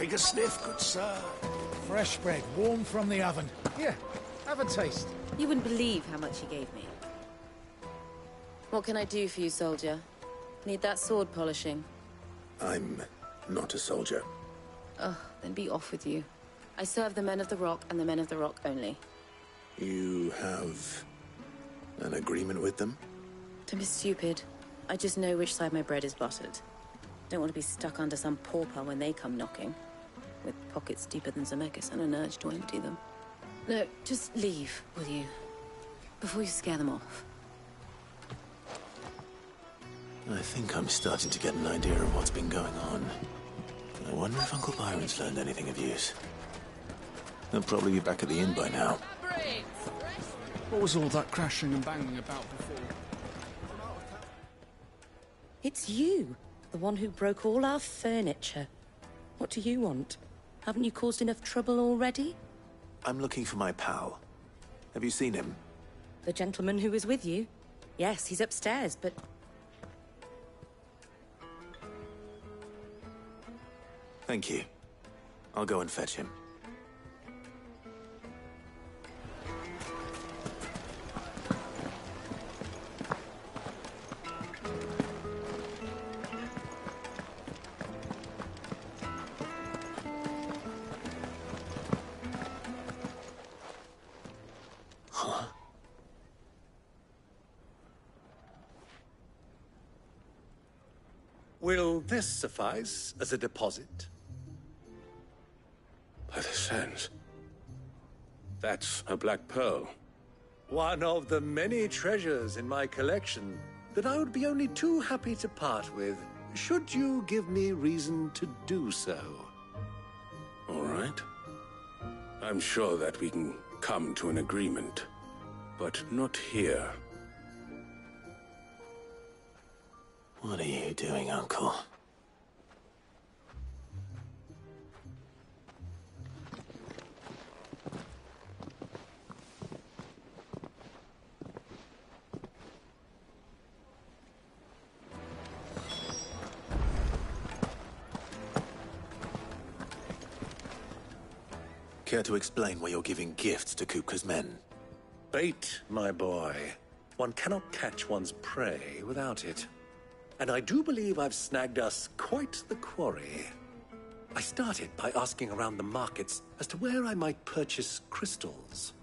Take a sniff, good sir. Fresh bread, warm from the oven. Here, have a taste. You wouldn't believe how much he gave me. What can I do for you, soldier? Need that sword polishing? I'm not a soldier. Oh, then be off with you. I serve the men of the Rock and the men of the Rock only. You have an agreement with them? Don't be stupid. I just know which side my bread is buttered. Don't want to be stuck under some pauper when they come knocking. With pockets deeper than Zemeckis and an urge to empty them. No, just leave, will you? Before you scare them off. I think I'm starting to get an idea of what's been going on. I wonder if Uncle Byron's learned anything of use. They'll probably be back at the inn by now. What was all that crashing and banging about before? It's you, the one who broke all our furniture. What do you want? Haven't you caused enough trouble already? I'm looking for my pal. Have you seen him? The gentleman who was with you? Yes, he's upstairs, but... Thank you. I'll go and fetch him. Will this suffice as a deposit? By the sands. That's a black pearl. One of the many treasures in my collection that I would be only too happy to part with, should you give me reason to do so. All right. I'm sure that we can come to an agreement, but not here. What are you doing, Uncle? Care to explain why you're giving gifts to Kupka's men? Bait, my boy. One cannot catch one's prey without it. And I do believe I've snagged us quite the quarry. I started by asking around the markets as to where I might purchase crystals.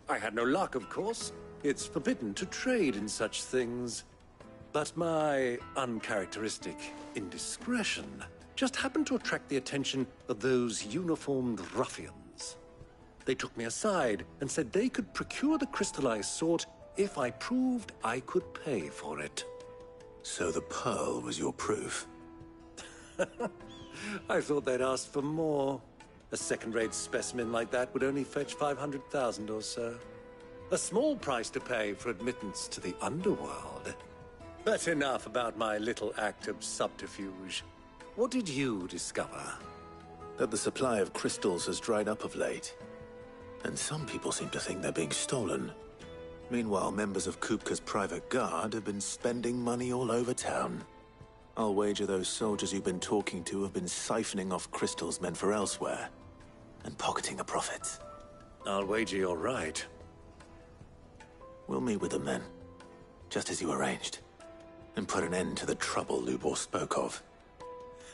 I had no luck, of course. It's forbidden to trade in such things. But my uncharacteristic indiscretion just happened to attract the attention of those uniformed ruffians. They took me aside and said they could procure the crystal I sought if I proved I could pay for it. So the pearl was your proof? I thought they'd asked for more. A second-rate specimen like that would only fetch 500,000 or so. A small price to pay for admittance to the underworld. But enough about my little act of subterfuge. What did you discover? That the supply of crystals has dried up of late. And some people seem to think they're being stolen. Meanwhile, members of Kupka's private guard have been spending money all over town. I'll wager those soldiers you've been talking to have been siphoning off crystals meant for elsewhere, and pocketing the profits. I'll wager you're right. We'll meet with them then, just as you arranged, and put an end to the trouble Lubor spoke of.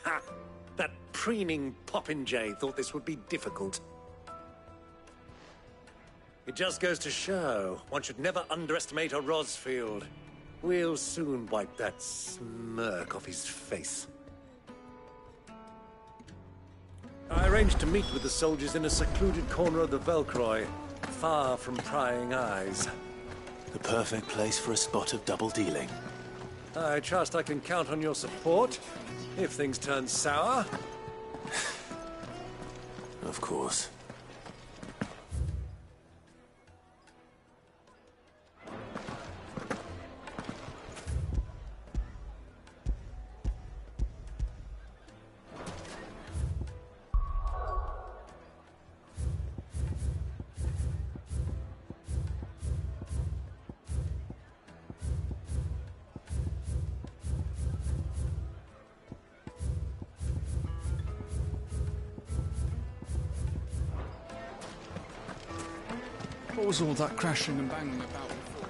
Ha! That preening popinjay thought this would be difficult. It just goes to show, one should never underestimate a Rosfield. We'll soon wipe that smirk off his face. I arranged to meet with the soldiers in a secluded corner of the Velcroy, far from prying eyes. The perfect place for a spot of double dealing. I trust I can count on your support, if things turn sour. Of course. What was all that crashing and banging about before?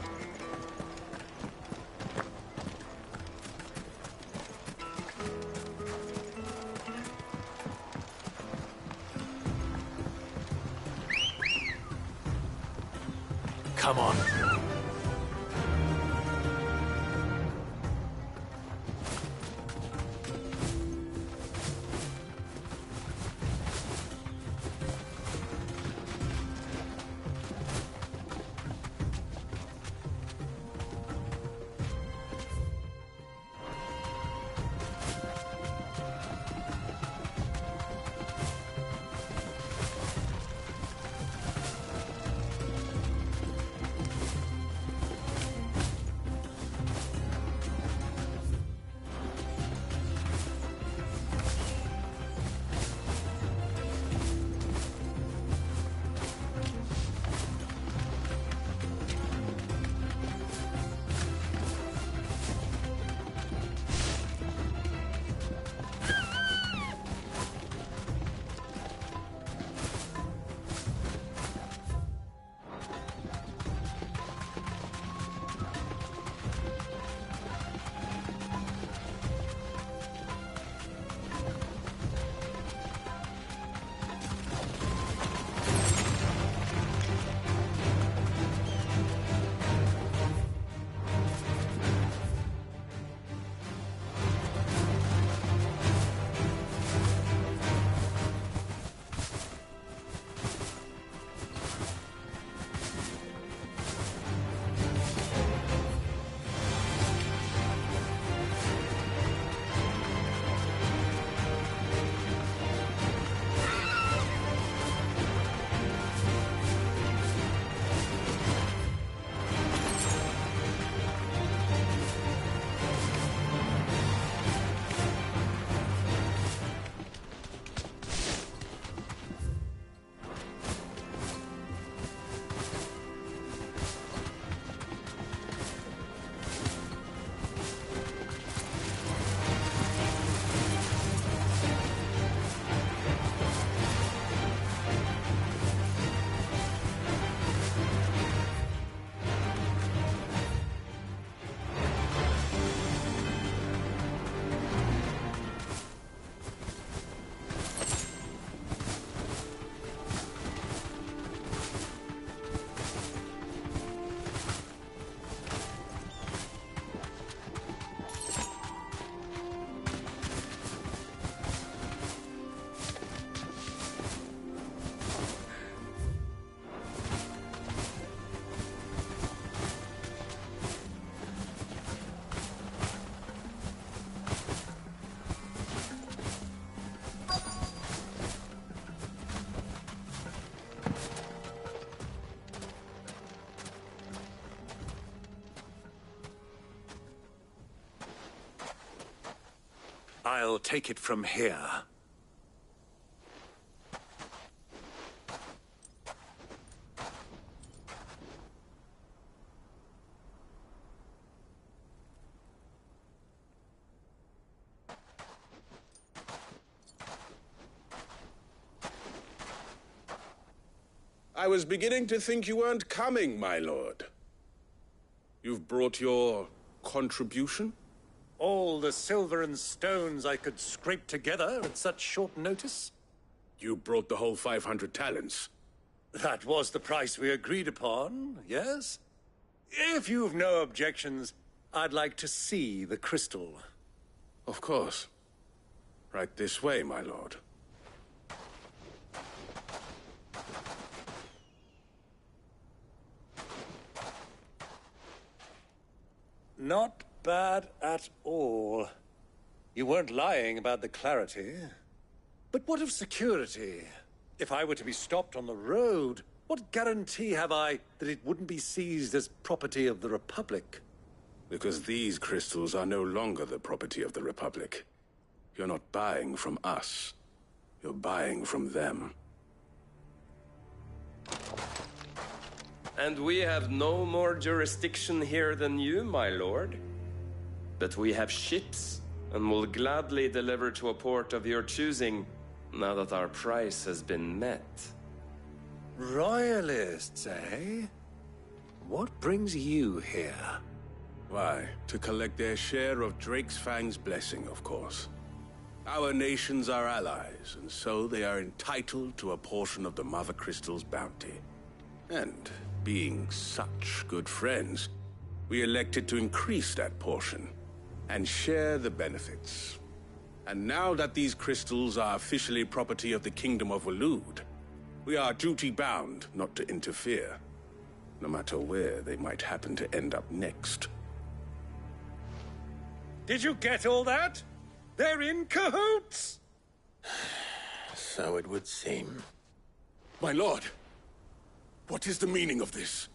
Come on. I'll take it from here. I was beginning to think you weren't coming, my lord. You've brought your contribution? All the silver and stones I could scrape together at such short notice? You brought the whole 500 talents. That was the price we agreed upon, yes? If you've no objections, I'd like to see the crystal. Of course. Right this way, my lord. Not bad at all. You weren't lying about the clarity. But what of security? If I were to be stopped on the road, what guarantee have I that it wouldn't be seized as property of the Republic? Because these crystals are no longer the property of the Republic. You're not buying from us. You're buying from them. And we have no more jurisdiction here than you, my lord. But we have ships, and will gladly deliver to a port of your choosing, now that our price has been met. Royalists, eh? What brings you here? Why, to collect their share of Drake's Fang's blessing, of course. Our nations are allies, and so they are entitled to a portion of the Mother Crystal's bounty. And, being such good friends, we elected to increase that portion and share the benefits. And now that these crystals are officially property of the Kingdom of Waloed, we are duty-bound not to interfere, no matter where they might happen to end up next. Did you get all that? They're in cahoots! So it would seem. My lord, what is the meaning of this?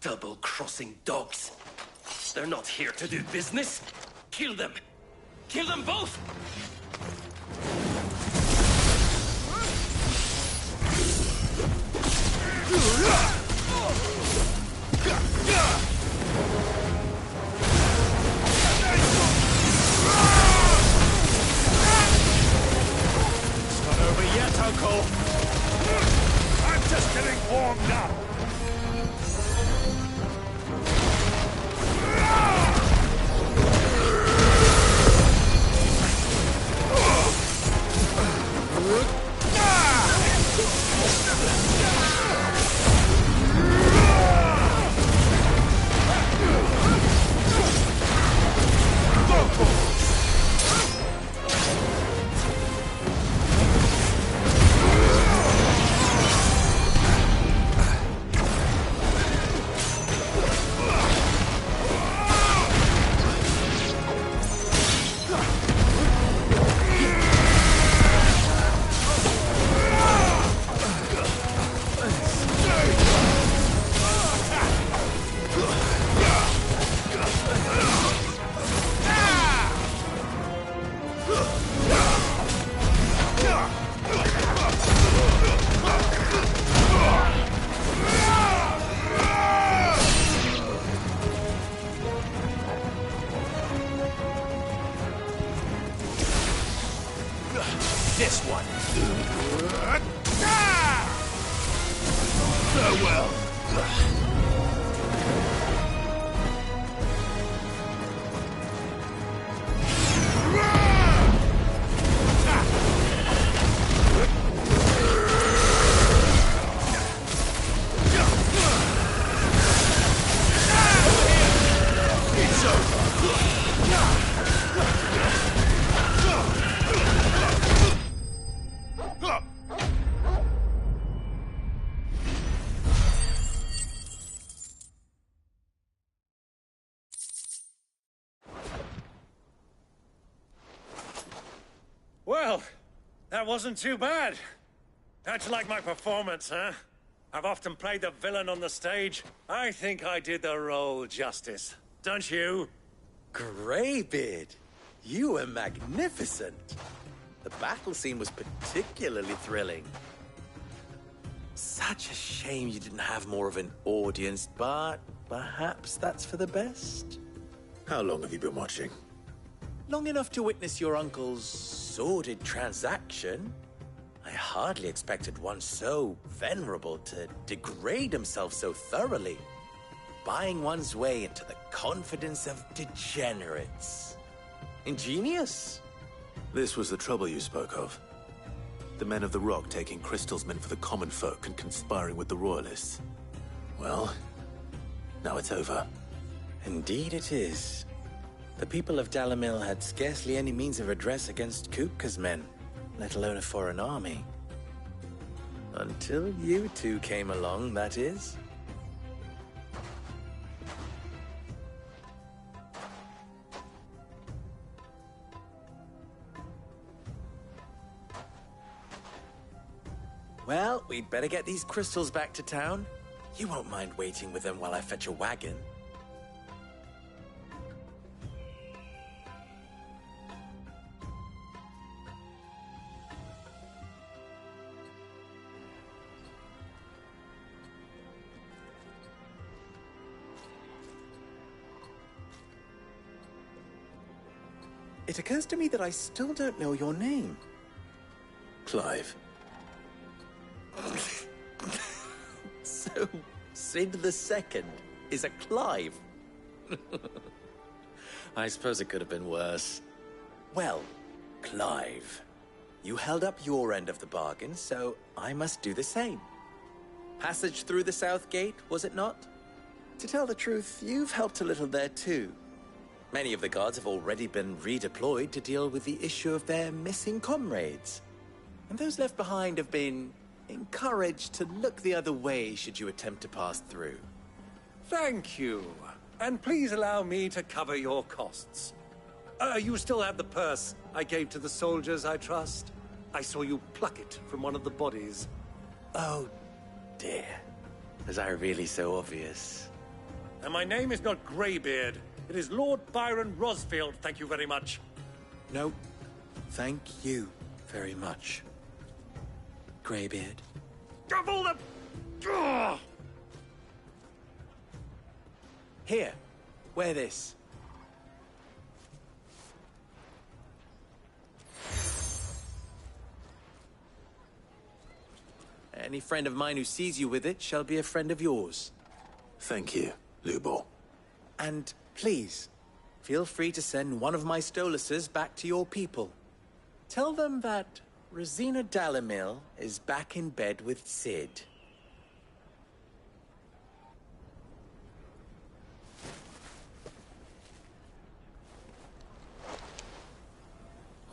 Double-crossing dogs. They're not here to do business. Kill them. Kill them both! It's not over yet, Uncle. I'm just getting warmed up. This one. Farewell. It's over. Well, that wasn't too bad. How'd you like my performance, huh? I've often played the villain on the stage. I think I did the role justice. Don't you? Greybeard, you were magnificent. The battle scene was particularly thrilling. Such a shame you didn't have more of an audience, but perhaps that's for the best. How long have you been watching? Long enough to witness your uncle's sordid transaction. I hardly expected one so venerable to degrade himself so thoroughly, buying one's way into the confidence of degenerates. Ingenious. This was the trouble you spoke of. The men of the Rock taking Crystal's men for the common folk and conspiring with the Royalists. Well, now it's over. Indeed it is. The people of Dalamil had scarcely any means of redress against Kupka's men, let alone a foreign army. Until you two came along, that is. Well, we'd better get these crystals back to town. You won't mind waiting with them while I fetch a wagon. It occurs to me that I still don't know your name. Clive. So, Sid the Second is a Clive? I suppose it could have been worse. Well, Clive, you held up your end of the bargain, so I must do the same. Passage through the South Gate, was it not? To tell the truth, you've helped a little there too. Many of the guards have already been redeployed to deal with the issue of their missing comrades. And those left behind have been encouraged to look the other way should you attempt to pass through. Thank you. And please allow me to cover your costs. You still have the purse I gave to the soldiers, I trust? I saw you pluck it from one of the bodies. Oh, dear. Was I really so obvious? And my name is not Greybeard. It is Lord Byron Rosfield, thank you very much. No, thank you very much, Greybeard. Of all the... Ugh! Here, wear this. Any friend of mine who sees you with it shall be a friend of yours. Thank you, Lubor. And please, feel free to send one of my Stoluses back to your people. Tell them that Rosina Dalamil is back in bed with Sid.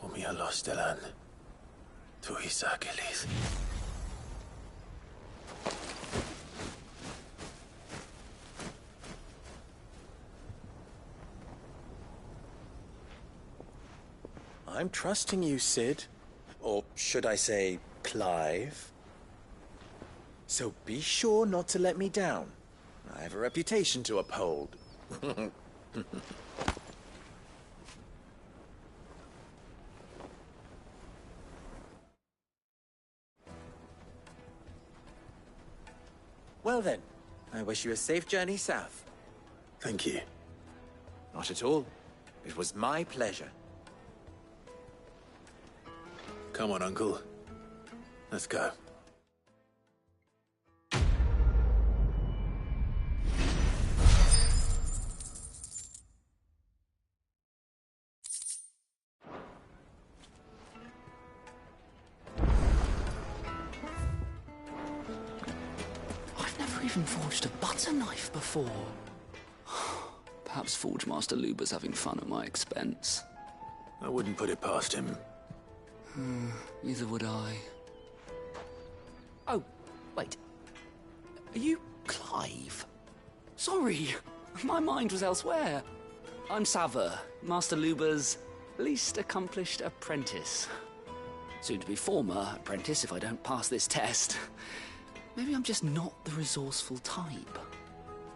Omialos Delan. Tuisa Achilles. I'm trusting you, Sid. Or should I say, Clive. So be sure not to let me down. I have a reputation to uphold. Well then, I wish you a safe journey south. Thank you. Not at all. It was my pleasure. Come on, Uncle. Let's go. I've never even forged a butter knife before. Perhaps Forge Master Luber's having fun at my expense. I wouldn't put it past him. Neither would I. Oh, wait. Are you Clive? Sorry, my mind was elsewhere. I'm Sava, Master Luber's least accomplished apprentice. Soon to be former apprentice if I don't pass this test. Maybe I'm just not the resourceful type.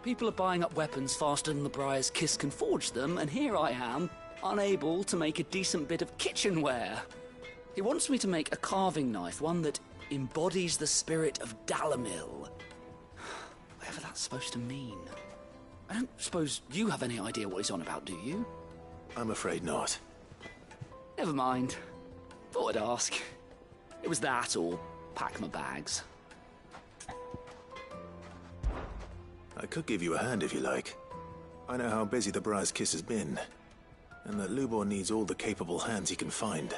People are buying up weapons faster than the Briar's Kiss can forge them, and here I am, unable to make a decent bit of kitchenware. He wants me to make a carving knife, one that embodies the spirit of Dalamil. Whatever that's supposed to mean. I don't suppose you have any idea what he's on about, do you? I'm afraid not. Never mind. Thought I'd ask. It was that or pack my bags. I could give you a hand if you like. I know how busy the Briar's Kiss has been, and that Lubor needs all the capable hands he can find.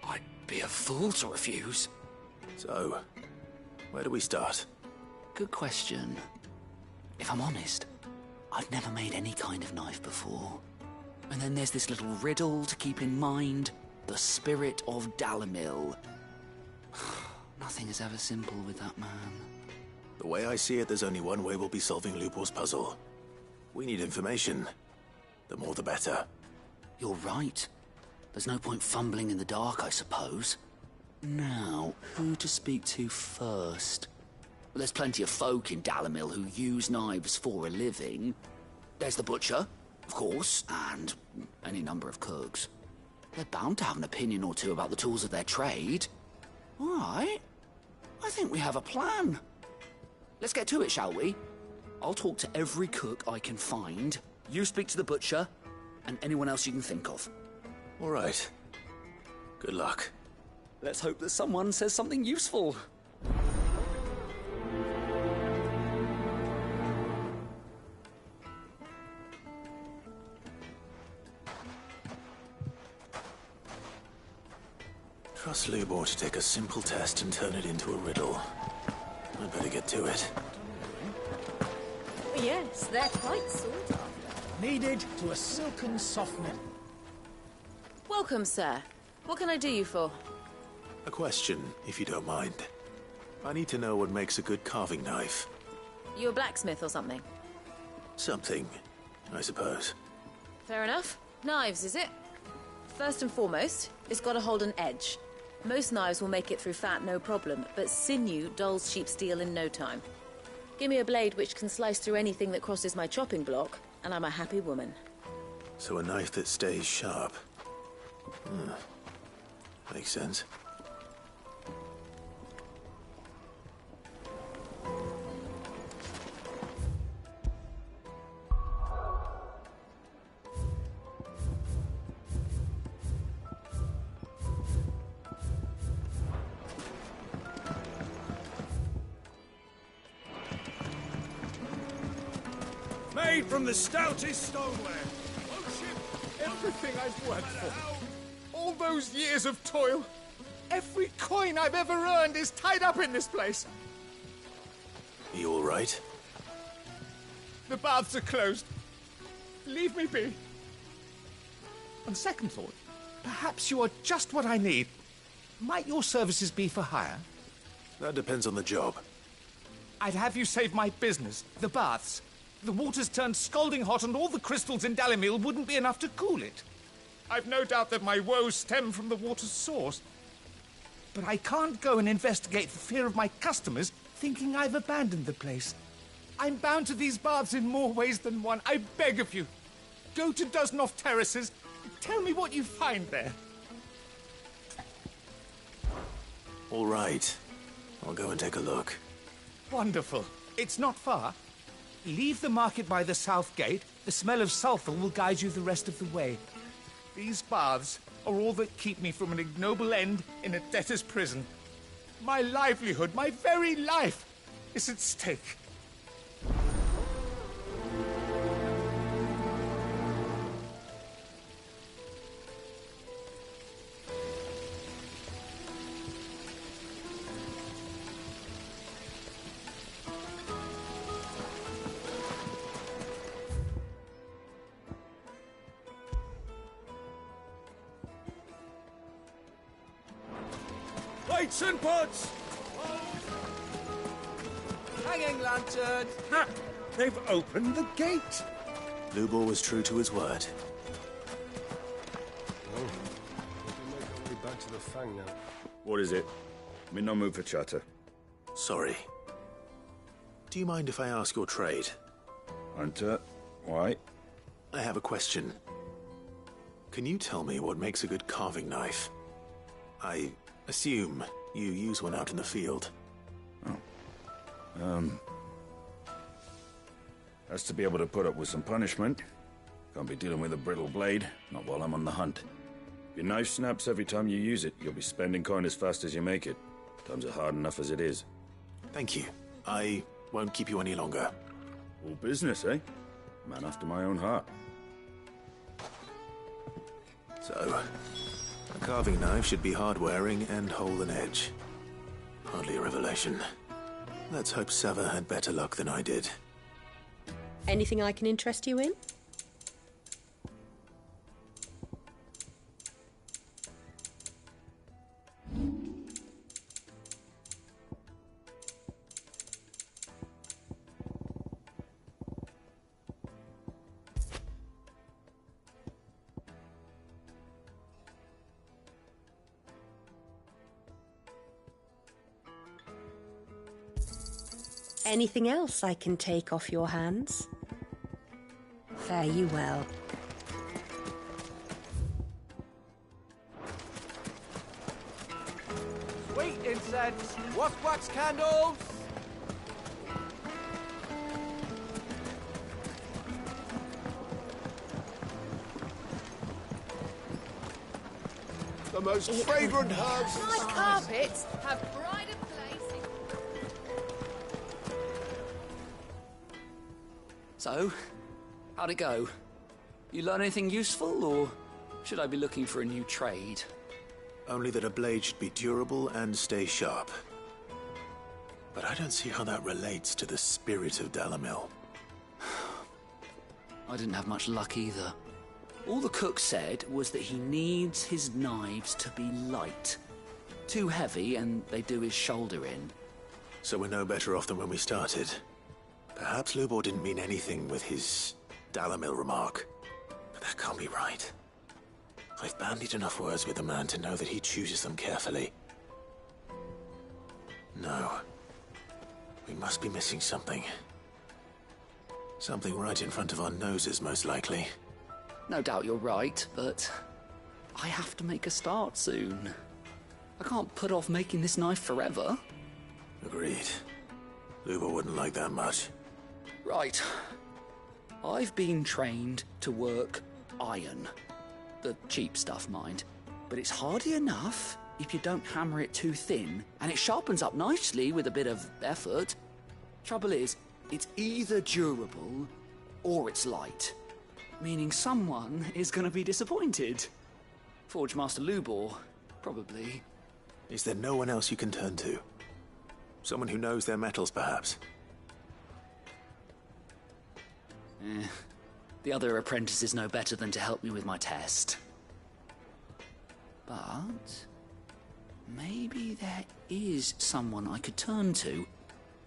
I'd be a fool to refuse. So, where do we start? Good question. If I'm honest, I've never made any kind of knife before. And then there's this little riddle to keep in mind. The spirit of Dalamil. Nothing is ever simple with that man. The way I see it, there's only one way we'll be solving Lubor's puzzle. We need information. The more the better. You're right. There's no point fumbling in the dark, I suppose. Now, who to speak to first? Well, there's plenty of folk in Dalamil who use knives for a living. There's the butcher, of course, and any number of cooks. They're bound to have an opinion or two about the tools of their trade. All right. I think we have a plan. Let's get to it, shall we? I'll talk to every cook I can find. You speak to the butcher, and anyone else you can think of. All right. Good luck. Let's hope that someone says something useful. Trust Lubor to take a simple test and turn it into a riddle. I'd better get to it. Yes, they're quite sought after. Needed to a silken softener. Welcome, sir. What can I do you for? A question, if you don't mind. I need to know what makes a good carving knife. You a blacksmith or something? Something, I suppose. Fair enough. Knives, is it? First and foremost, it's got to hold an edge. Most knives will make it through fat, no problem, but sinew dulls cheap steel in no time. Give me a blade which can slice through anything that crosses my chopping block, and I'm a happy woman. So a knife that stays sharp. Makes sense. Made from the stoutest stoneware. Everything I've worked for. All those years of toil. Every coin I've ever earned is tied up in this place. You all right? The baths are closed. Leave me be. On second thought, perhaps you are just what I need. Might your services be for hire? That depends on the job. I'd have you save my business, the baths. The water's turned scalding hot and all the crystals in Dalimil wouldn't be enough to cool it. I've no doubt that my woes stem from the water's source. But I can't go and investigate for fear of my customers thinking I've abandoned the place. I'm bound to these baths in more ways than one. I beg of you. Go to Dusnoff Terraces. Tell me what you find there. All right. I'll go and take a look. Wonderful. It's not far. Leave the market by the south gate. The smell of sulphur will guide you the rest of the way. These baths are all that keep me from an ignoble end in a debtor's prison. My livelihood, my very life, is at stake. Lights and pots! Hanging lantern! Ha! They've opened the gate! Lubor was true to his word. Well, we can make our way back to the Fang now. What is it? I'm in no mood for chatter. Sorry. Do you mind if I ask your trade? Hunter, why? I have a question. Can you tell me what makes a good carving knife? I assume you use one out in the field. Has to be able to put up with some punishment. Can't be dealing with a brittle blade, not while I'm on the hunt. If your knife snaps every time you use it, you'll be spending coin as fast as you make it. Times are hard enough as it is. Thank you. I won't keep you any longer. All business, eh? Man after my own heart. So, a carving knife should be hard-wearing and hold an edge. Hardly a revelation. Let's hope Sava had better luck than I did. Anything I can interest you in? Anything else I can take off your hands? Fare you well. Sweet incense, wax candles. The most fragrant herbs. My carpets have pride of place. So, how'd it go? You learn anything useful, or should I be looking for a new trade? Only that a blade should be durable and stay sharp. But I don't see how that relates to the spirit of Dalamil. I didn't have much luck either. All the cook said was that he needs his knives to be light. Too heavy and they do his shoulder in. So we're no better off than when we started. Perhaps Lubor didn't mean anything with his Dalamil remark. But that can't be right. I've bandied enough words with the man to know that he chooses them carefully. No. We must be missing something. Something right in front of our noses, most likely. No doubt you're right, but I have to make a start soon. I can't put off making this knife forever. Agreed. Lubor wouldn't like that much. Right. I've been trained to work iron. The cheap stuff, mind. But it's hardy enough if you don't hammer it too thin, and it sharpens up nicely with a bit of effort. Trouble is, it's either durable or it's light. Meaning someone is going to be disappointed. Forge Master Lubor, probably. Is there no one else you can turn to? Someone who knows their metals, perhaps? The other apprentices know better than to help me with my test. But maybe there is someone I could turn to.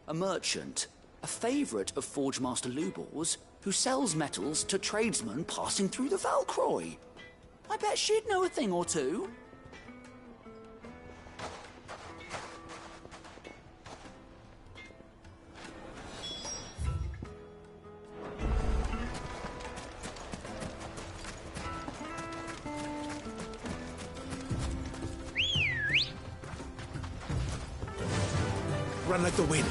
A merchant, a favourite of Forge Master Lubor's, who sells metals to tradesmen passing through the Valcroy. I bet she'd know a thing or two. Run like the wind.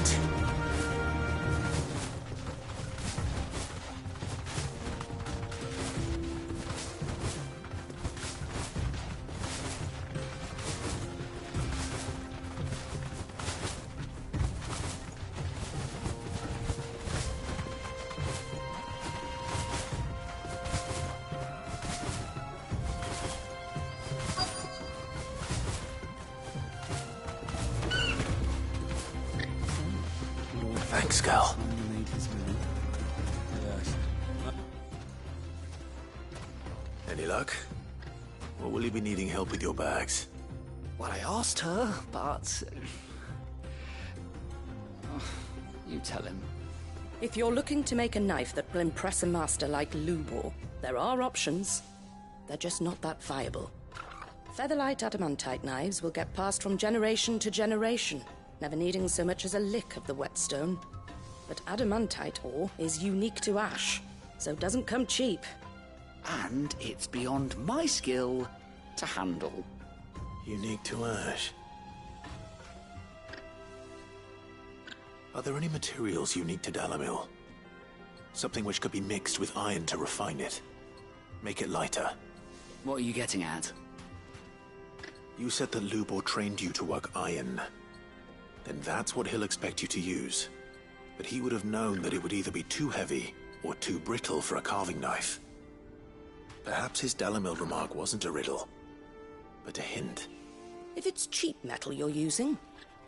Thanks, girl. Any luck? Or will you be needing help with your bags? Well, I asked her, but... you tell him. If you're looking to make a knife that will impress a master like Lubor, there are options. They're just not that viable. Featherlight adamantite knives will get passed from generation to generation, never needing so much as a lick of the whetstone. But adamantite ore is unique to ash, so doesn't come cheap. And it's beyond my skill to handle. Unique to ash. Are there any materials unique to Dalamil? Something which could be mixed with iron to refine it. Make it lighter. What are you getting at? You said that Lubor trained you to work iron. Then that's what he'll expect you to use. But he would have known that it would either be too heavy or too brittle for a carving knife. Perhaps his Dalamil remark wasn't a riddle, but a hint. If it's cheap metal you're using,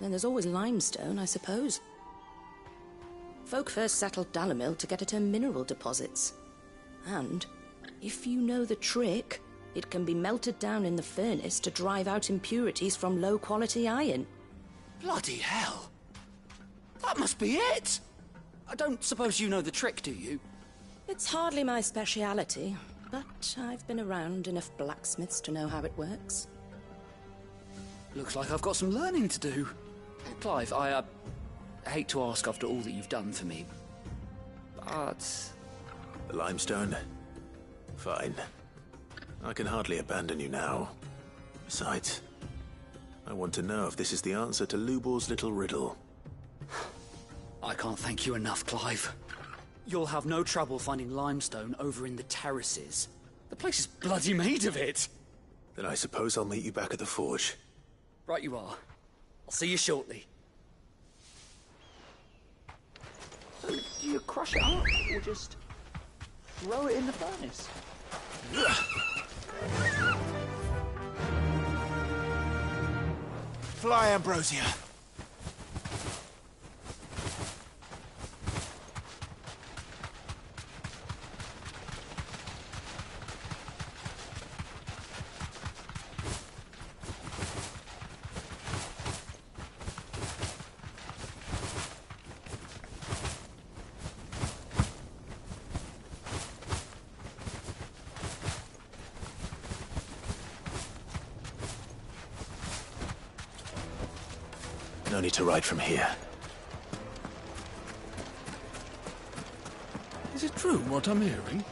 then there's always limestone, I suppose. Folk first settled Dalamil to get at her mineral deposits. And, if you know the trick, it can be melted down in the furnace to drive out impurities from low-quality iron. Bloody hell! That must be it! I don't suppose you know the trick, do you? It's hardly my speciality, but I've been around enough blacksmiths to know how it works. Looks like I've got some learning to do. Clive, I hate to ask after all that you've done for me, but... The limestone? Fine. I can hardly abandon you now. Besides, I want to know if this is the answer to Lubor's little riddle. I can't thank you enough, Clive. You'll have no trouble finding limestone over in the terraces. The place is bloody made of it. Then I suppose I'll meet you back at the forge. Right you are. I'll see you shortly. So, do you crush it up, or just throw it in the furnace? fly, Ambrosia. No need to ride from here. Is it true what I'm hearing?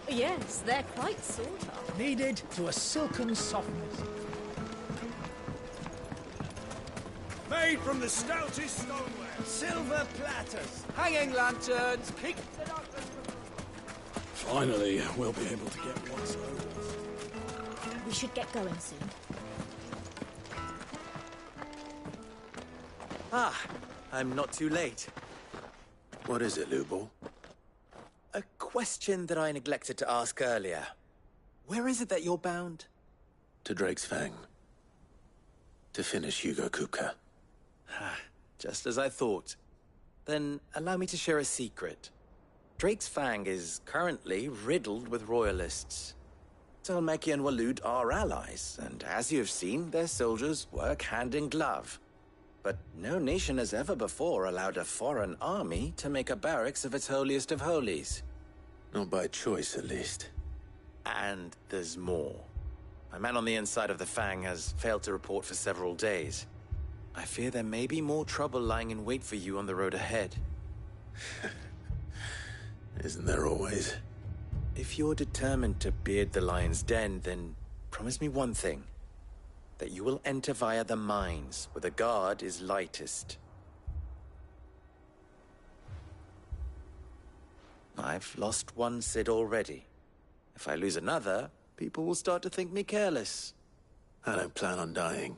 Yes, they're quite sort of. Kneaded to a silken softness. Made from the stoutest stoneware. Silver platters, hanging lanterns, keep... Finally, we'll be able to get what's owed. We should get going soon. Ah, I'm not too late. What is it, Lubor? A question that I neglected to ask earlier. Where is it that you're bound? To Drake's Fang. To finish Hugo Kupka. Just as I thought. Then allow me to share a secret. Drake's Fang is currently riddled with royalists. Talmeki and Waloed are allies, and as you have seen, their soldiers work hand in glove. But no nation has ever before allowed a foreign army to make a barracks of its holiest of holies. Not by choice, at least. And there's more. My man on the inside of the Fang has failed to report for several days. I fear there may be more trouble lying in wait for you on the road ahead. Isn't there always? If you're determined to beard the lion's den, then promise me one thing. That you will enter via the mines, where the guard is lightest. I've lost one Cid already. If I lose another, people will start to think me careless. I don't plan on dying.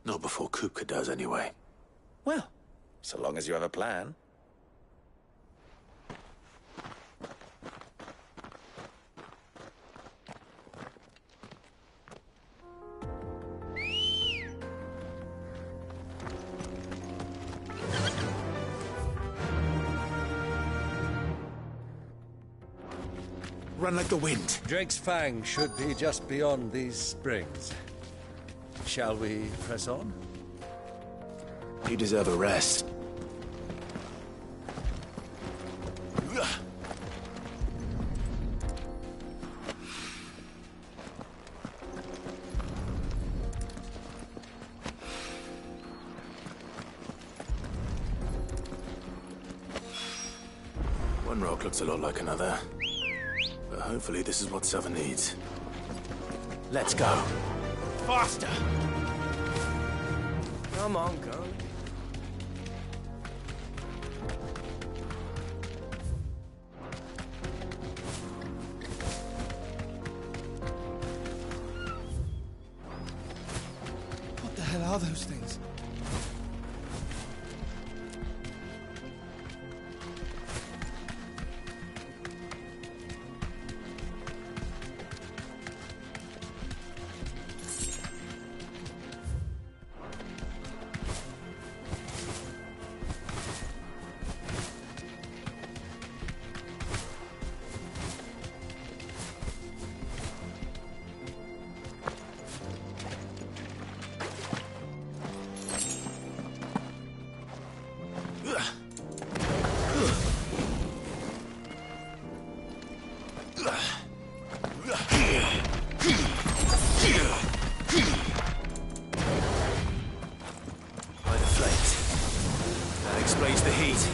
Not before Kupka does, anyway. Well, so long as you have a plan. Run like the wind. Drake's Fang should be just beyond these springs. Shall we press on? You deserve a rest. One rock looks a lot like another. But hopefully this is what Sava needs. Let's go. Faster! Come on, girl. What the hell are those things? Explains the heat.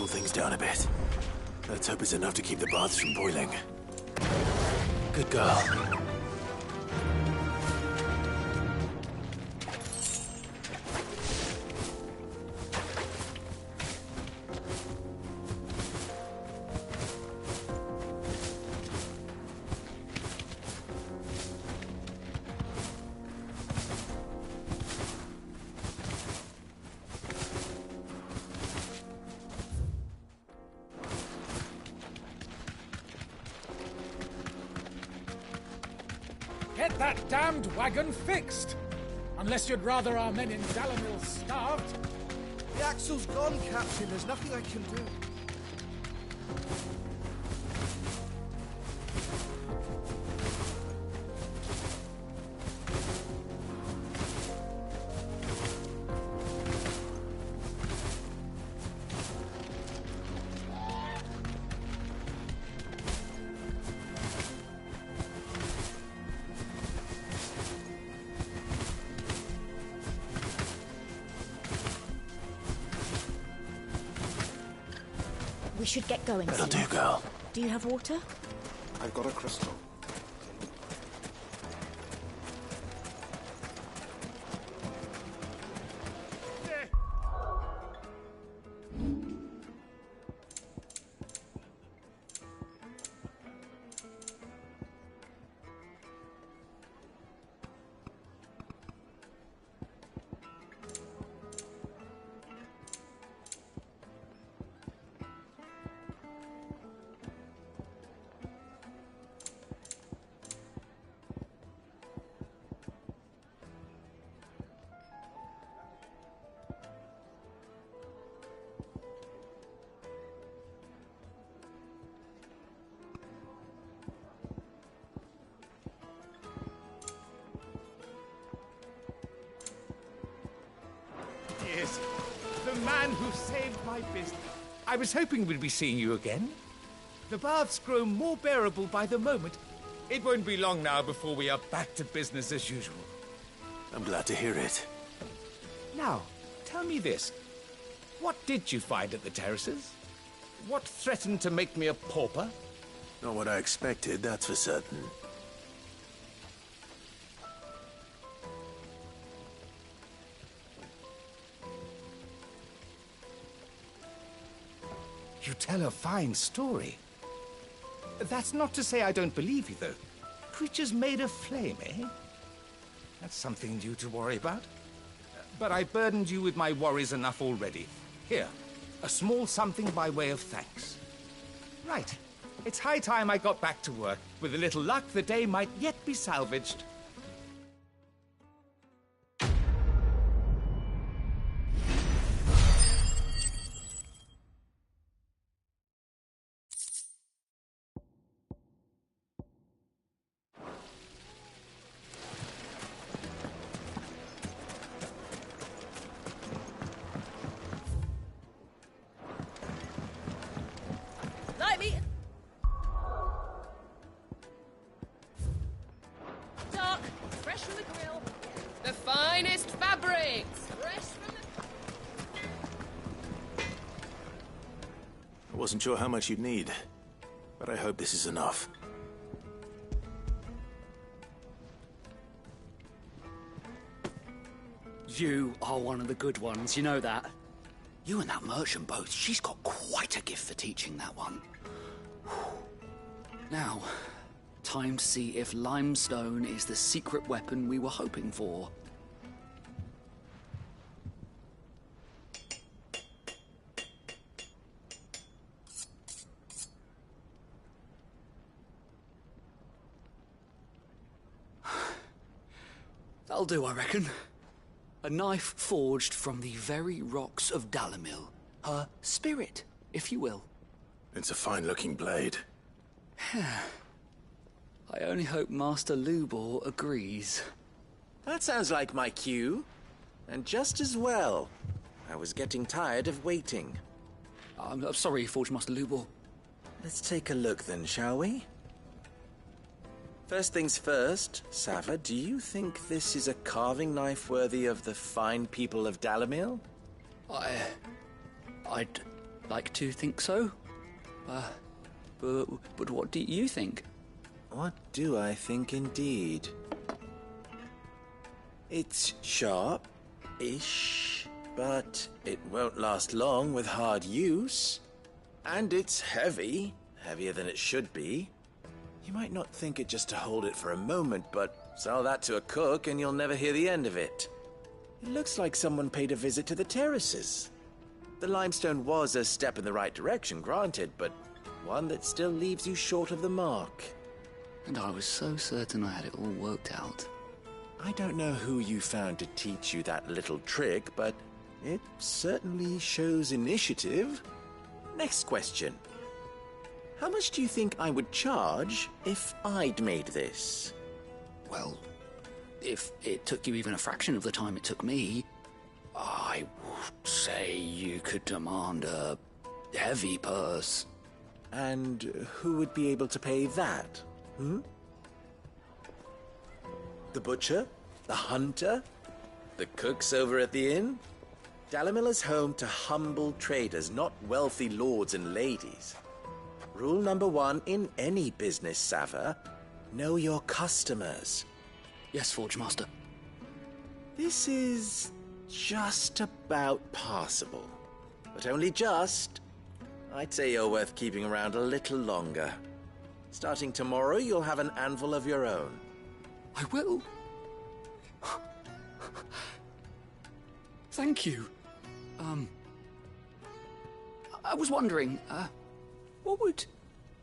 cool things down a bit. Let's hope it's enough to keep the baths from boiling. Good girl. Get that damned wagon fixed! Unless you'd rather our men in Dalamil starved. The axle's gone, Captain. There's nothing I can do. We should get going That'll soon. do, girl. Do you have water? I've got a crystal. Yes, the man who saved my business. I was hoping we'd be seeing you again. The baths grow more bearable by the moment. It won't be long now before we are back to business as usual. I'm glad to hear it. Now, tell me this. What did you find at the terraces? What threatened to make me a pauper? Not what I expected, that's for certain. You tell a fine story. That's not to say I don't believe you, though. Creatures made of flame, eh? That's something new to worry about. But I burdened you with my worries enough already. Here, a small something by way of thanks. Right. It's high time I got back to work. With a little luck, the day might yet be salvaged. Lightly. Dark, fresh from the grill. The finest fabrics. Fresh from the... I wasn't sure how much you'd need, but I hope this is enough. You are one of the good ones, you know that. You and that merchant both, she's got quite a gift for teaching that one. Now, time to see if limestone is the secret weapon we were hoping for. That'll do, I reckon. A knife forged from the very rocks of Dalamil. Her spirit, if you will. It's a fine-looking blade. I only hope Master Lubor agrees. That sounds like my cue. And just as well. I was getting tired of waiting. I'm sorry, Forge Master Lubor. Let's take a look then, shall we? First things first, Sava, do you think this is a carving knife worthy of the fine people of Dalamil? I'd like to think so. But what do you think? What do I think indeed? It's sharp-ish, but it won't last long with hard use. And it's heavy, heavier than it should be. You might not think it just to hold it for a moment, but sell that to a cook and you'll never hear the end of it. It looks like someone paid a visit to the terraces. The limestone was a step in the right direction, granted, but one that still leaves you short of the mark. And I was so certain I had it all worked out. I don't know who you found to teach you that little trick, but it certainly shows initiative. Next question. How much do you think I would charge if I'd made this? Well, if it took you even a fraction of the time it took me, I would say you could demand a heavy purse. And who would be able to pay that? The butcher? The hunter? The cooks over at the inn? Dalimil is home to humble traders, not wealthy lords and ladies. Rule number 1 in any business, Sava: know your customers. Yes, Forge Master. This is just about passable. But only just. I'd say you're worth keeping around a little longer. Starting tomorrow, you'll have an anvil of your own. I will. Thank you. I was wondering, what would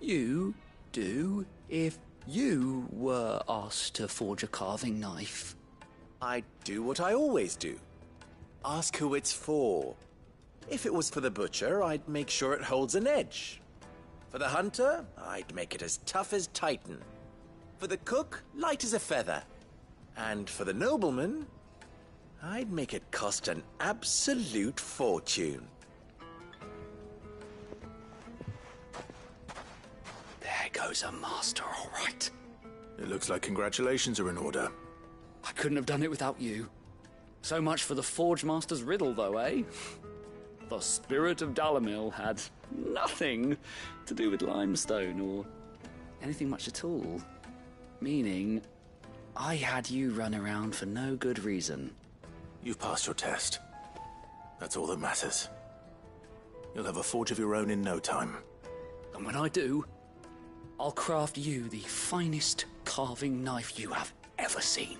you do if you were asked to forge a carving knife? I'd do what I always do. Ask who it's for. If it was for the butcher, I'd make sure it holds an edge. For the hunter, I'd make it as tough as Titan. For the cook, light as a feather. And for the nobleman, I'd make it cost an absolute fortune. There goes a master, all right. It looks like congratulations are in order. I couldn't have done it without you. So much for the Forge Master's riddle, though, eh? The spirit of Dalimil had nothing to do with limestone or anything much at all. Meaning, I had you run around for no good reason. You've passed your test. That's all that matters. You'll have a forge of your own in no time. And when I do, I'll craft you the finest carving knife you have ever seen.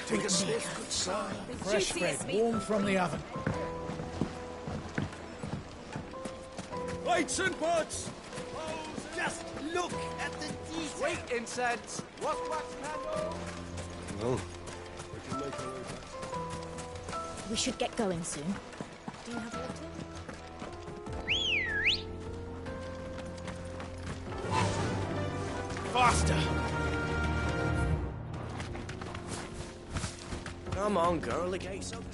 Take a sniff, good sir. Fresh bread, warm from the oven. Lights and pots! Just look at the detail! Sweet incense! Wax candle! Well, we can make our way back. We should get going soon. Do you have water? Faster! Come on, girl, the gate's open.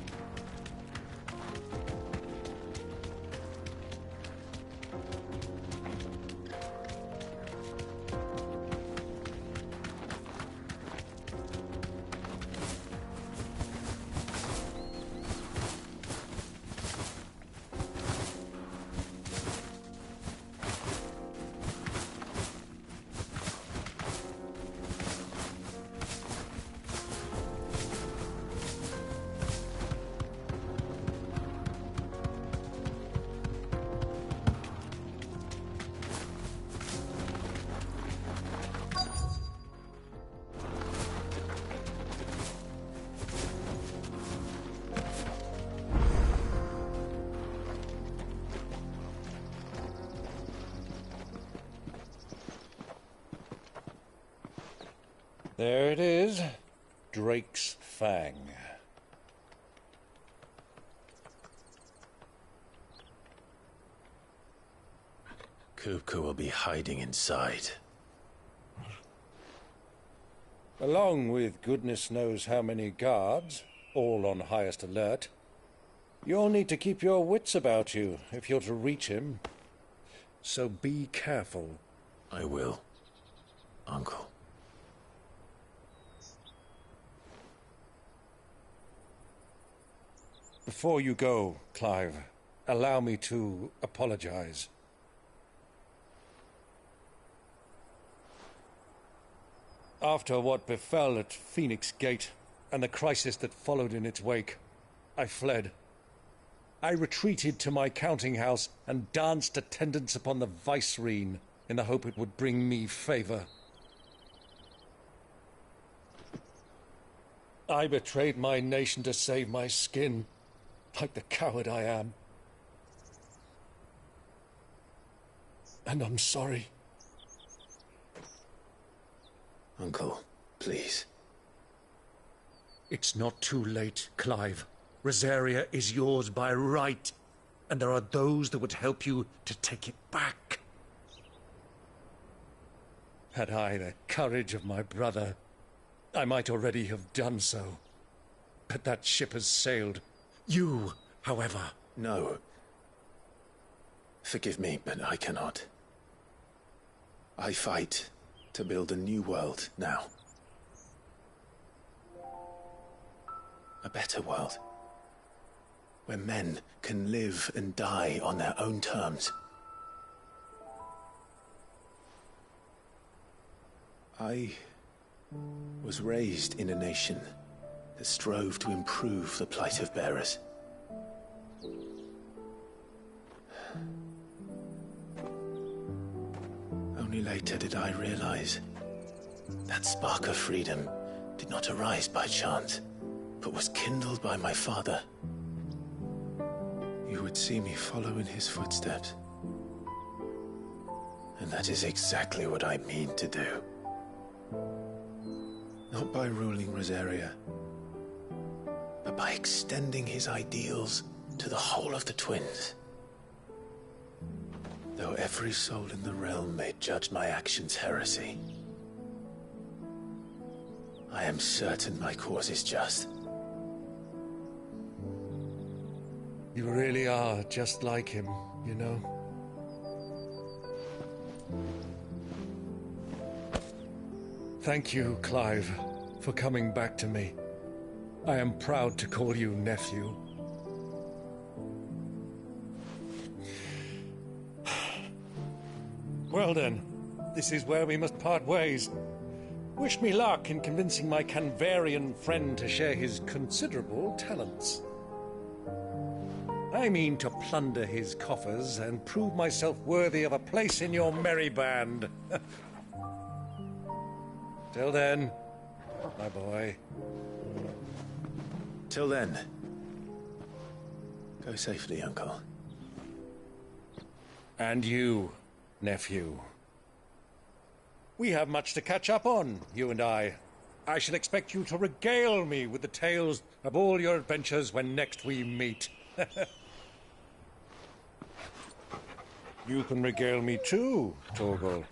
There it is. Drake's Fang. Kupka will be hiding inside. Along with goodness knows how many guards, all on highest alert. You'll need to keep your wits about you if you're to reach him. So be careful. I will, Uncle. Before you go, Clive, allow me to apologize. After what befell at Phoenix Gate, and the crisis that followed in its wake, I fled. I retreated to my counting house and danced attendance upon the vicereine in the hope it would bring me favor. I betrayed my nation to save my skin, like the coward I am. And I'm sorry. Uncle, please. It's not too late, Clive. Rosaria is yours by right, and there are those that would help you to take it back. Had I the courage of my brother, I might already have done so. But that ship has sailed. You, however... No. Forgive me, but I cannot. I fight to build a new world now. A better world. Where men can live and die on their own terms. I was raised in a nation that strove to improve the plight of bearers. Only later did I realize that spark of freedom did not arise by chance, but was kindled by my father. You would see me follow in his footsteps. And that is exactly what I mean to do. Not by ruling Rosaria, but by extending his ideals to the whole of the twins. Though every soul in the realm may judge my actions heresy, I am certain my cause is just. You really are just like him, you know. Thank you, Clive, for coming back to me. I am proud to call you nephew. Well then, this is where we must part ways. Wish me luck in convincing my Canvarian friend to share his considerable talents. I mean to plunder his coffers and prove myself worthy of a place in your merry band. Till then, my boy. Till then. Go safely, Uncle. And you, nephew. We have much to catch up on, you and I. I shall expect you to regale me with the tales of all your adventures when next we meet. You can regale me too, Torgal.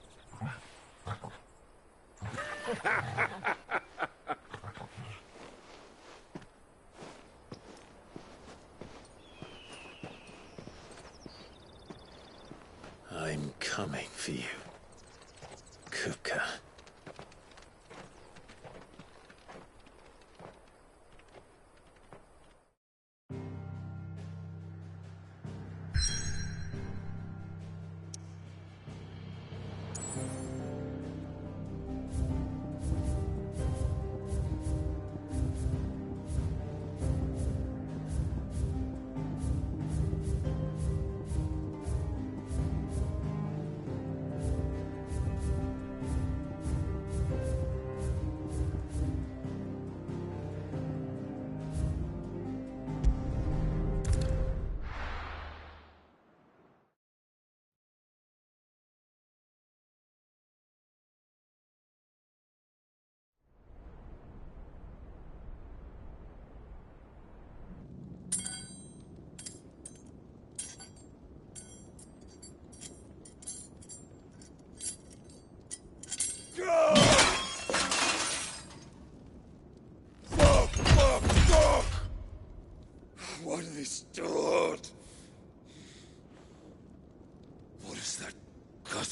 I'm coming for you, Kupka.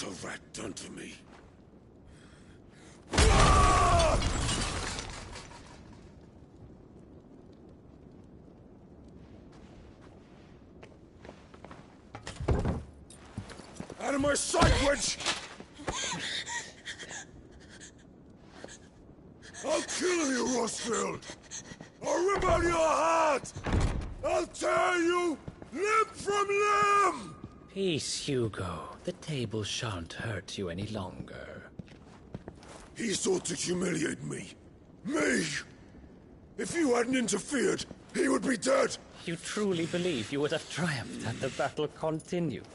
What's a rat done to me? Out of my sight, witch! I'll kill you, Rossfield! I'll rip out your heart! I'll tear you limb from limb! Peace, Hugo. The table shan't hurt you any longer. He sought to humiliate me. Me! If you hadn't interfered, he would be dead! You truly believe you would have triumphed had the battle continued?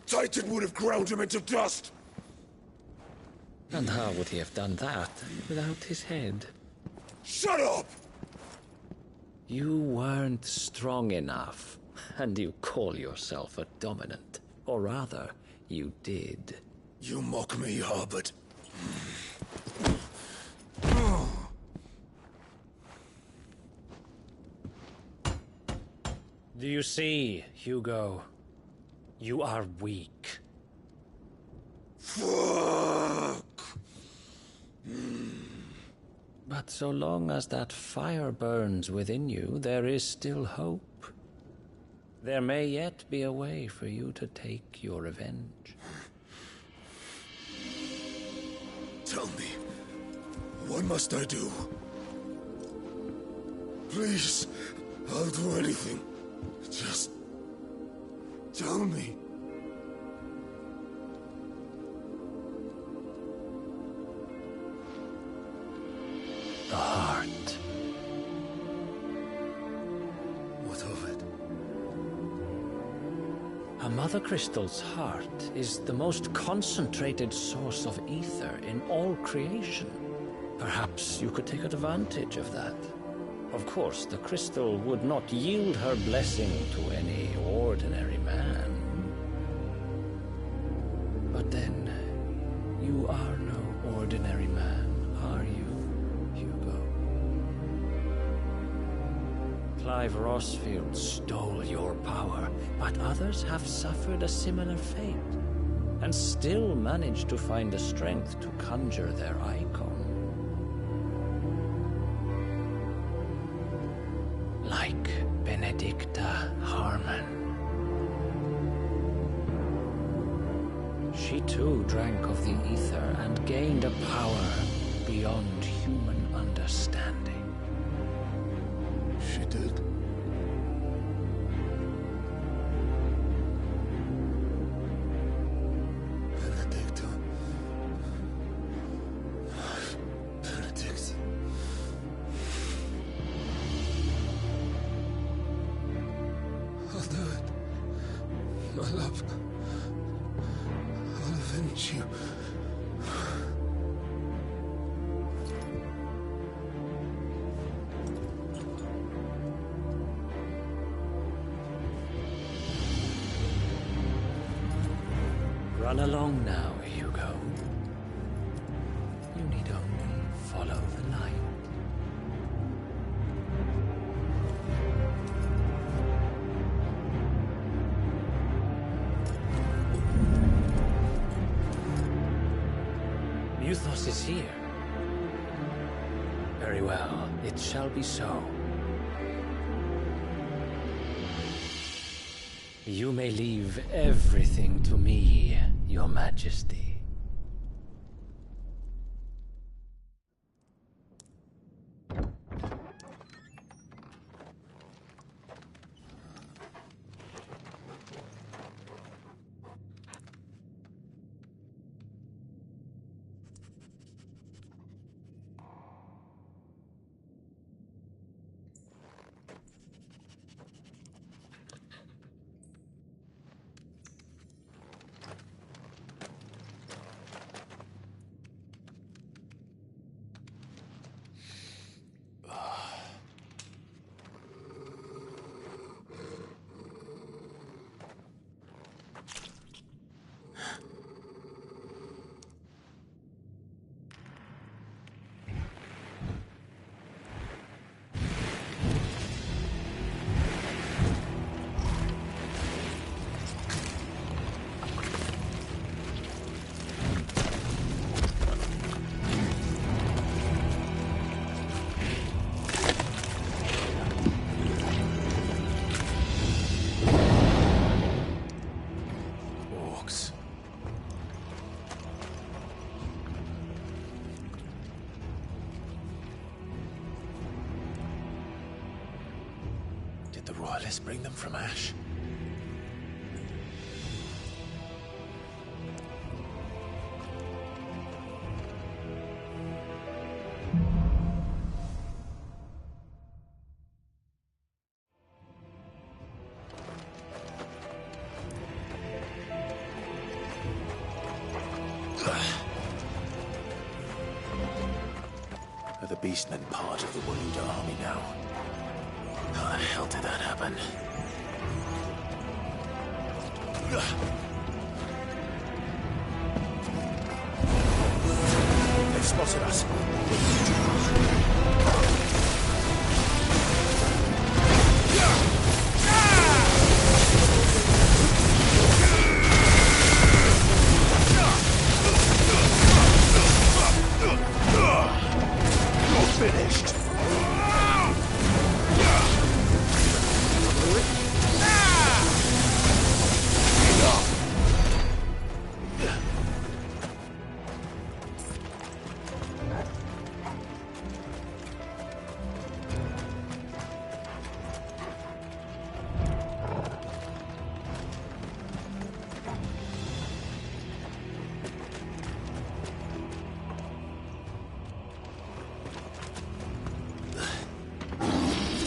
Titan would have ground him into dust! And how would he have done that without his head? Shut up! You weren't strong enough, and you call yourself a dominant. Or rather, you did. You mock me, Harbert. Do you see, Hugo? You are weak. Fuck! But so long as that fire burns within you, there is still hope. There may yet be a way for you to take your revenge. Tell me, what must I do? Please, I'll do anything. Just tell me. The heart. What of it? A Mother Crystal's heart is the most concentrated source of ether in all creation. Perhaps you could take advantage of that. Of course, the crystal would not yield her blessing to any ordinary man. But then, you are no ordinary man, are you, Hugo? Clive Rossfield stole your power, but others have suffered a similar fate, and still managed to find the strength to conjure their icon. Like Benedicta Harmon. She too drank of the ether and gained a power beyond human understanding. She did. Benedicta. Benedict. I'll do it. My love. I'll avenge you. Run along now, Hugo. You need only follow the light. Muthos is here. Very well, it shall be so. You may leave everything to me, Your Majesty. Did the royalists bring them from Ash? Are the beastmen part of the Waluda army now? How the hell did that happen? They've spotted us. You're finished.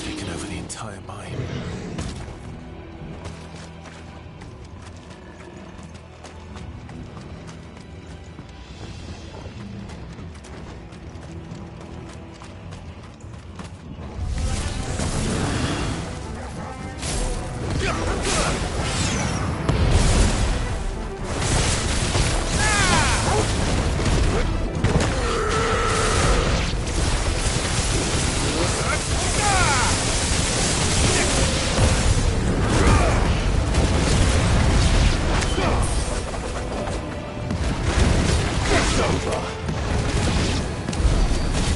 Taken over the entire mine.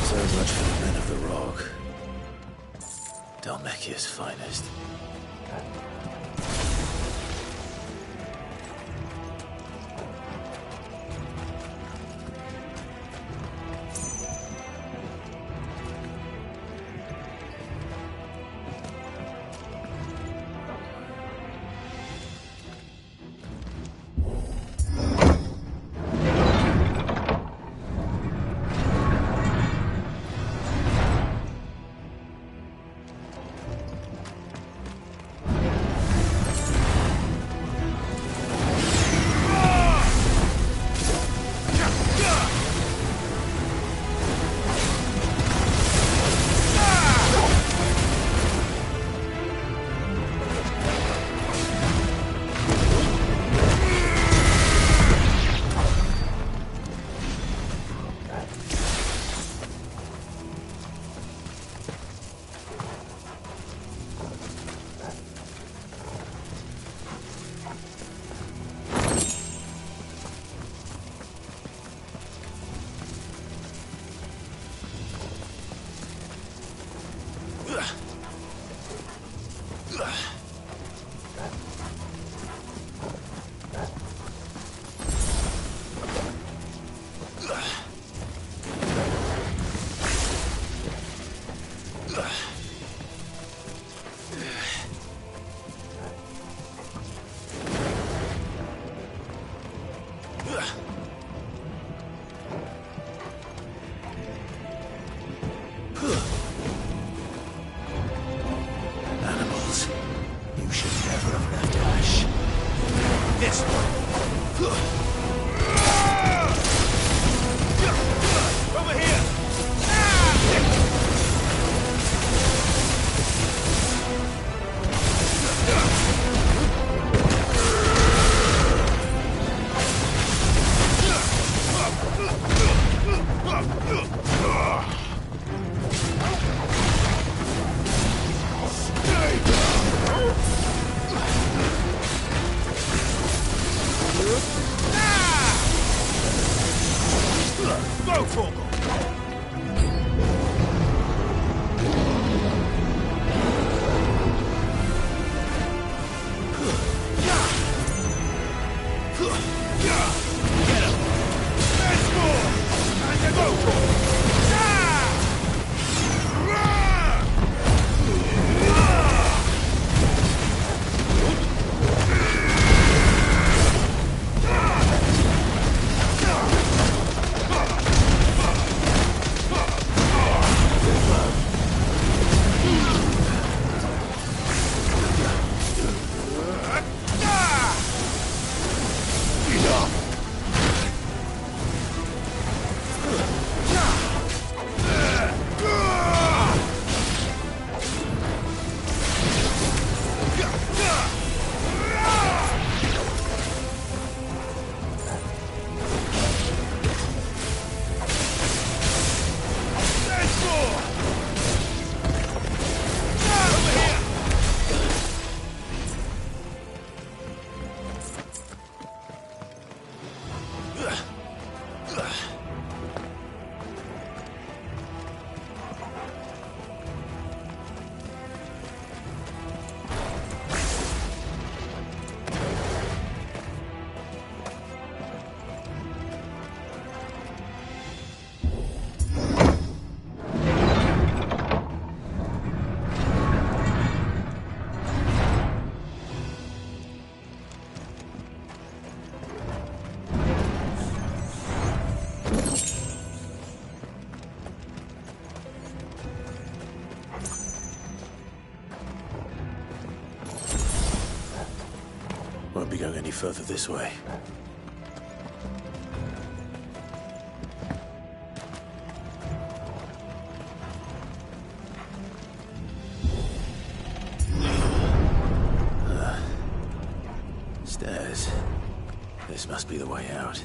So much for the men of the Rock. Dalmekia's finest. Animals. You should never have left Ash. This one. Over here! won't be going any further this way. Stairs. This must be the way out.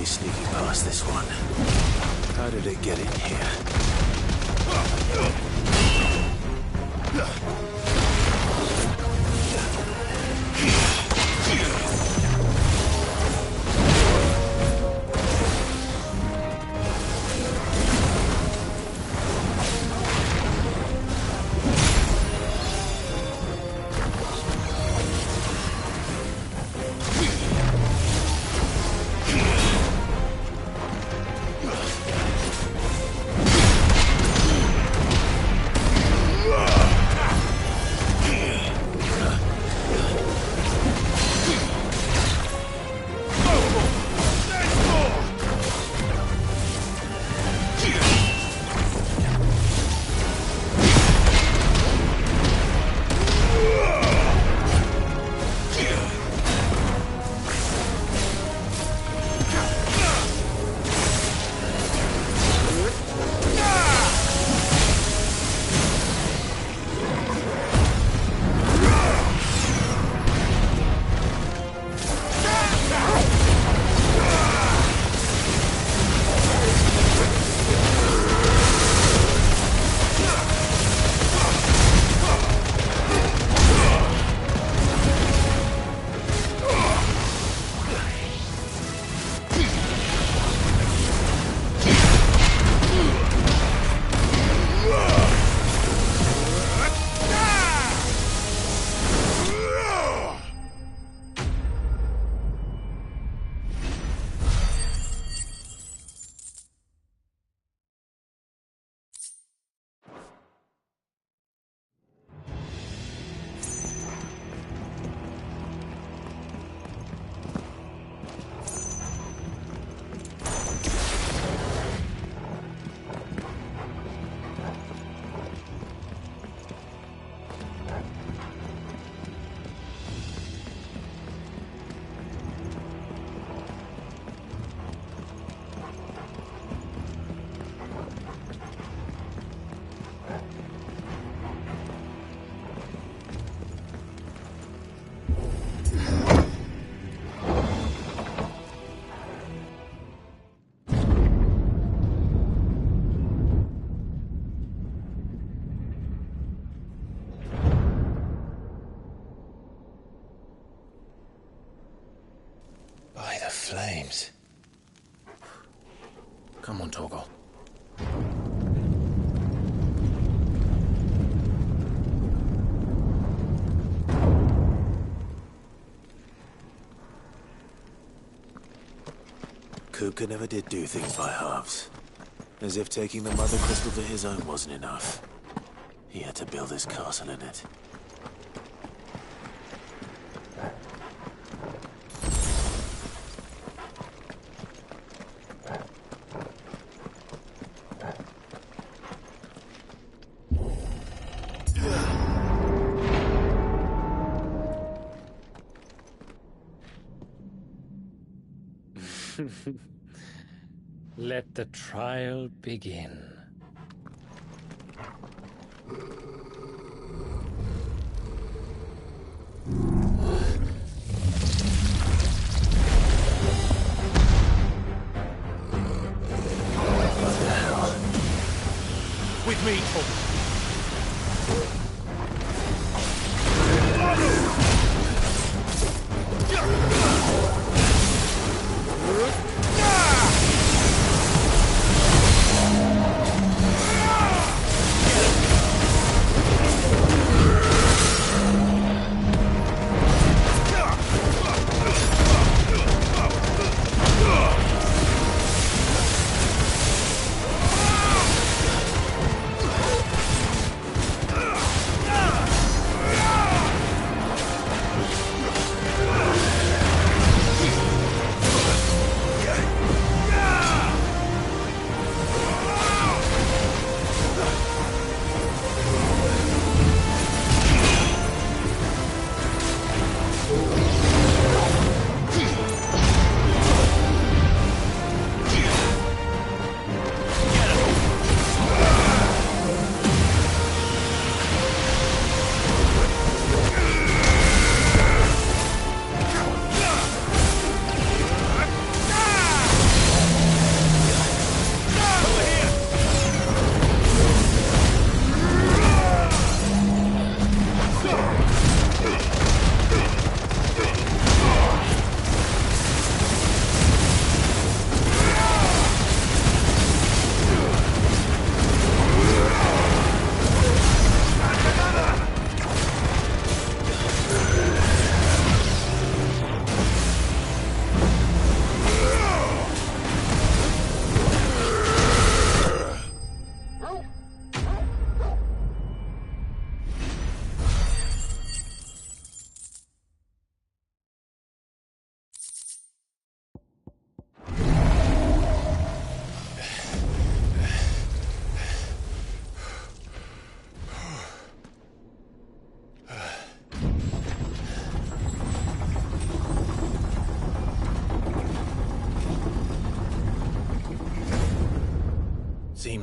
Sneaking past this one. How did it get in here? Flames. Come on, Torgal. Kupka never did do things by halves. As if taking the Mother Crystal for his own wasn't enough. He had to build his castle in it. Let the trial begin. What the hell? With me, Torgal.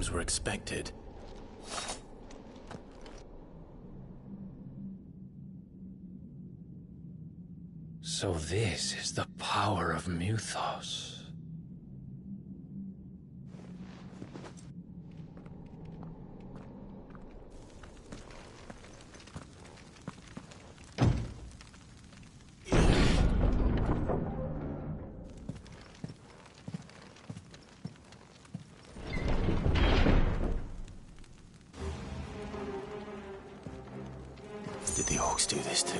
screams were expected. So this is the power of Muthos. Did the orcs do this too?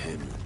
him.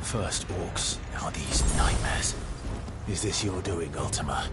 First orcs, now these nightmares. Is this your doing, Ultima?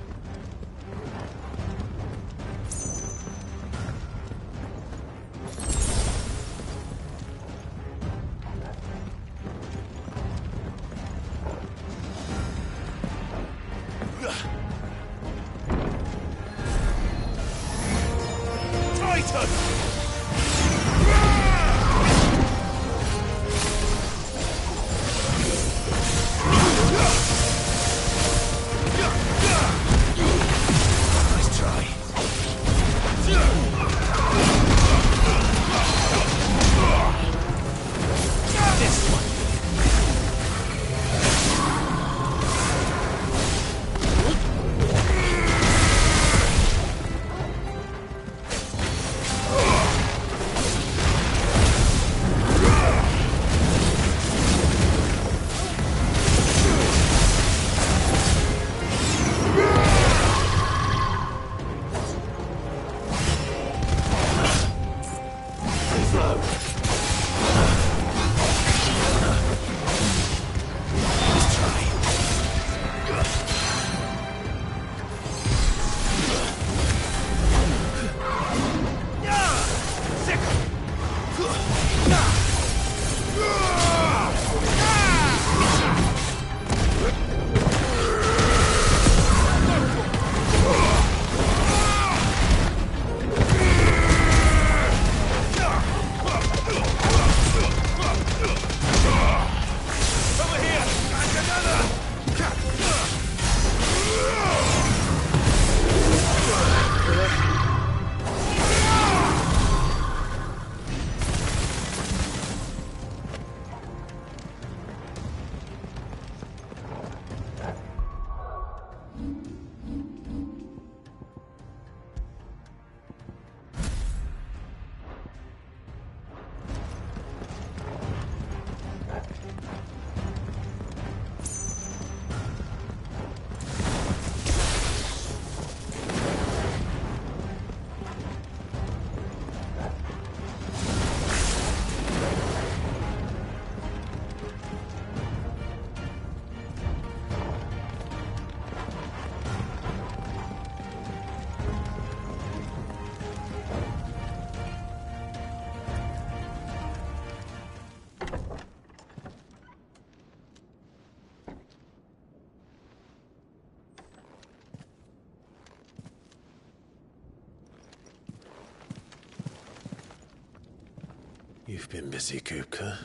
You've been busy, Kupka.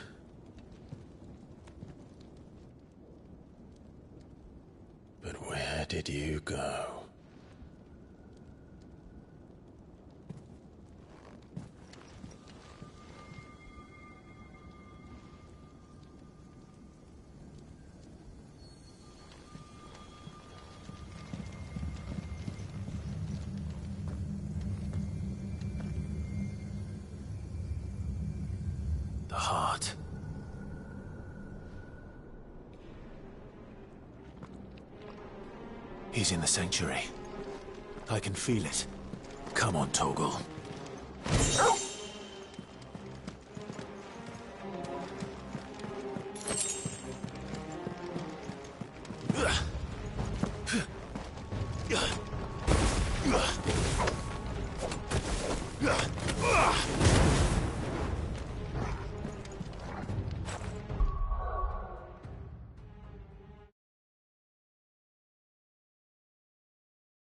But where did you go? The heart. He's in the sanctuary. I can feel it. Come on, Torgal.